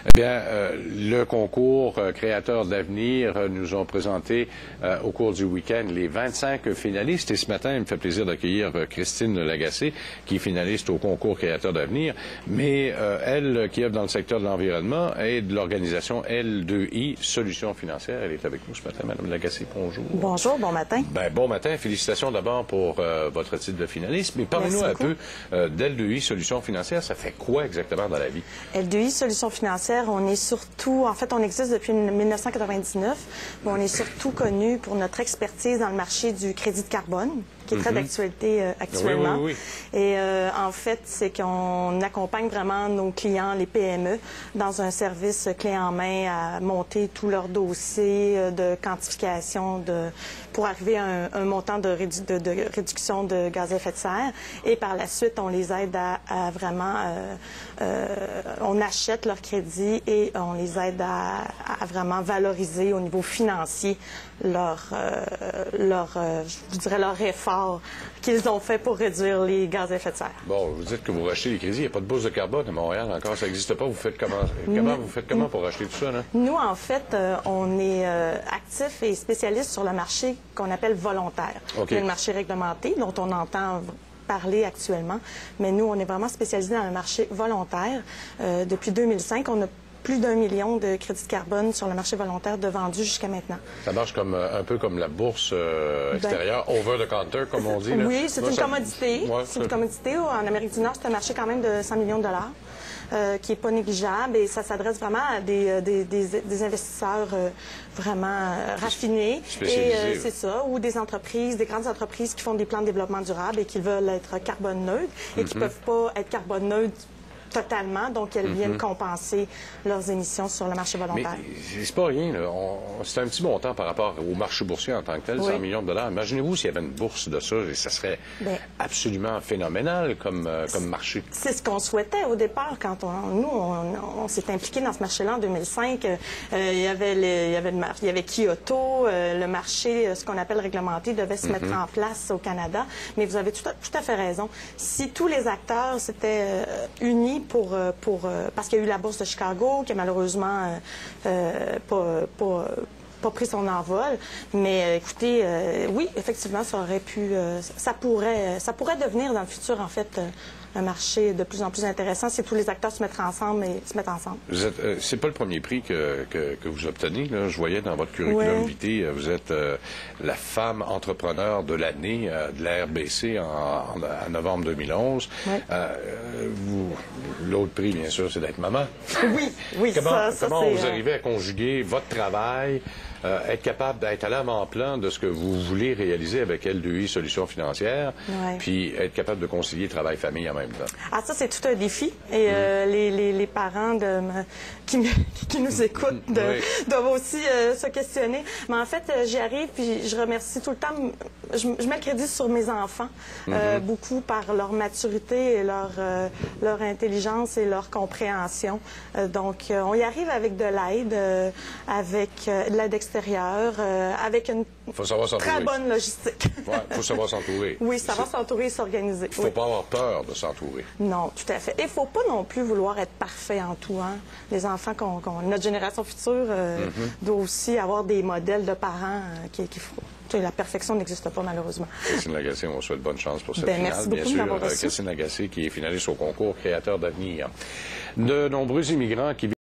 Eh bien, le concours Créateurs d'avenir nous ont présenté au cours du week-end les 25 finalistes. Et ce matin, il me fait plaisir d'accueillir Christine Lagacé, qui est finaliste au concours Créateurs d'avenir, mais elle, qui œuvre dans le secteur de l'environnement et de l'organisation L2I Solutions financières. Elle est avec nous ce matin. Madame Lagacé, bonjour. Bonjour, bon matin. Ben, bon matin. Félicitations d'abord pour votre titre de finaliste. Mais parlez-nous un peu d'L2I Solutions financières. Ça fait quoi exactement dans la vie? L2I Solutions financières, on est surtout, en fait, on existe depuis 1999, mais on est surtout connu pour notre expertise dans le marché du crédit de carbone, qui est très d'actualité actuellement. Oui. Et en fait, c'est qu'on accompagne vraiment nos clients, les PME, dans un service clé en main à monter tout leur dossier de quantification pour arriver à un montant de réduction de gaz à effet de serre. Et par la suite, on les aide à vraiment... on achète leur crédit et on les aide à vraiment valoriser au niveau financier je dirais leur effort qu'ils ont fait pour réduire les gaz à effet de serre. Bon, vous dites que vous rachetez les crédits. Il n'y a pas de bourse de carbone à Montréal encore. Ça n'existe pas. Vous faites comment pour acheter tout ça, là? Nous, en fait, on est actifs et spécialistes sur le marché qu'on appelle volontaire. Okay. Il y a le marché réglementé dont on entend parler actuellement, mais nous, on est vraiment spécialisés dans le marché volontaire. Depuis 2005, on a plus d'1 million de crédits de carbone sur le marché volontaire de vendus jusqu'à maintenant. Ça marche un peu comme la bourse extérieure, over the counter, comme on dit. Là. Oui, c'est une commodité. Ouais, c'est une commodité. En Amérique du Nord, c'est un marché quand même de 100 millions de dollars. Qui n'est pas négligeable et ça s'adresse vraiment à des investisseurs vraiment raffinés. Spécialisés. C'est ça, ou des entreprises, des grandes entreprises qui font des plans de développement durable et qui veulent être carbone neutre et qui ne peuvent pas être carbone neutre totalement, donc elles viennent compenser leurs émissions sur le marché volontaire. Mais c'est pas rien, là. C'est un petit montant par rapport au marché boursier en tant que tel, 100 millions de dollars. Imaginez-vous s'il y avait une bourse de ça, et ça serait absolument phénoménal comme marché. C'est ce qu'on souhaitait au départ quand on s'est impliqué dans ce marché-là en 2005. Il y avait Kyoto, le marché, ce qu'on appelle réglementé, devait se mettre en place au Canada. Mais vous avez tout à fait raison. Si tous les acteurs s'étaient unis parce qu'il y a eu la bourse de Chicago qui a malheureusement pas pris son envol. Mais écoutez, oui, effectivement, ça aurait pu, ça pourrait devenir dans le futur, en fait, un marché de plus en plus intéressant si tous les acteurs se mettent ensemble. C'est pas le premier prix que vous obtenez, là. Je voyais dans votre curriculum vitae, vous êtes la femme entrepreneur de l'année de la RBC en novembre 2011. Oui. L'autre prix, bien sûr, c'est d'être maman. Oui, comment vous arrivez à conjuguer votre travail, être capable d'être à l'avant-plan de ce que vous voulez réaliser avec L2I Solutions financières, puis être capable de concilier travail-famille en même temps? Ah, ça, c'est tout un défi. Et les parents qui nous écoutent doivent aussi se questionner. Mais en fait, j'y arrive, puis je remercie tout le temps. Je mets le crédit sur mes enfants, beaucoup par leur maturité et leur intelligence et leur compréhension. Donc, on y arrive avec de l'aide, avec de l'aide extérieure, avec une très bonne logistique. Il faut savoir s'entourer. Oui, savoir s'entourer et s'organiser. Il ne faut pas avoir peur de s'entourer. Non, tout à fait. Et il ne faut pas non plus vouloir être parfait en tout. Hein? Les enfants, notre génération future doit aussi avoir des modèles de parents qu'il faut. La perfection n'existe pas, malheureusement. Christine Lagacé, on souhaite bonne chance pour cette finale. Merci beaucoup de m'avoir reçu. Christine Lagacé, qui est finaliste au concours Créateurs d'avenir. De nombreux immigrants qui